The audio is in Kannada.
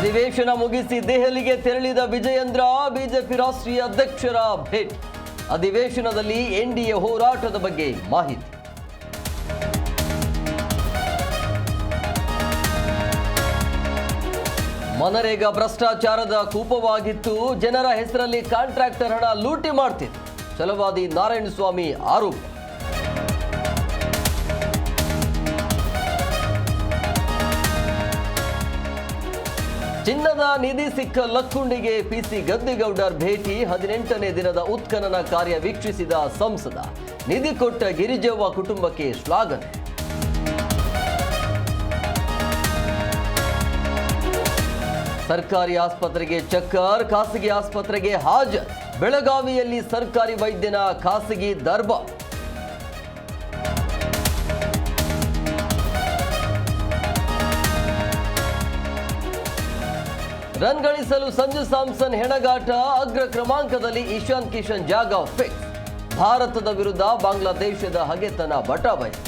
ಅಧಿವೇಶನ ಮುಗಿಸಿ ದೆಹಲಿಗೆ ತೆರಳಿದ ವಿಜಯೇಂದ್ರ ಬಿಜೆಪಿ ರಾಷ್ಟ್ರೀಯ ಅಧ್ಯಕ್ಷರ ಭೇಟಿ. ಅಧಿವೇಶನದಲ್ಲಿ ಎನ್ಡಿಎ ಹೋರಾಟದ ಬಗ್ಗೆ ಮಾಹಿತಿ. ಮನರೇಗಾ ಭ್ರಷ್ಟಾಚಾರದ ಕೂಪವಾಗಿತ್ತು. ಜನರ ಹೆಸರಲ್ಲಿ ಕಾಂಟ್ರಾಕ್ಟರ್ ಹಣ ಲೂಟಿ ಮಾಡ್ತಿತ್ತು. ಛಲವಾದಿ ನಾರಾಯಣಸ್ವಾಮಿ ಆರೋಪ. ಚಿನ್ನದ ನಿಧಿ ಸಿಕ್ಕ ಲಕ್ಕುಂಡಿಗೆ ಪಿಸಿ ಗದ್ದಿಗೌಡರ್ ಭೇಟಿ. 18ನೇ ದಿನದ ಉತ್ಖನನ ಕಾರ್ಯ ವೀಕ್ಷಿಸಿದ ಸಂಸದ. ನಿಧಿ ಕೊಟ್ಟ ಗಿರಿಜವ್ವ ಕುಟುಂಬಕ್ಕೆ ಶ್ಲಾಘನೆ. ಸರ್ಕಾರಿ ಆಸ್ಪತ್ರೆಗೆ ಚಕ್ಕರ್, ಖಾಸಗಿ ಆಸ್ಪತ್ರೆಗೆ ಹಾಜರ್. ಬೆಳಗಾವಿಯಲ್ಲಿ ಸರ್ಕಾರಿ ವೈದ್ಯನ ಖಾಸಗಿ ದರ್ಬಾರ್. ರನ್ ಗಳಿಸಲು ಸಂಜು ಸ್ಯಾಮ್ಸನ್ ಹೆಣಗಾಟ. ಅಗ್ರ ಕ್ರಮಾಂಕದಲ್ಲಿ ಇಶಾನ್ ಕಿಶನ್ ಜಾಗ ಫಿಕ್ಸ್. ಭಾರತದ ವಿರುದ್ಧ ಬಾಂಗ್ಲಾದೇಶದ ಹಗೆತನ ಬಟಾಬಯಲು.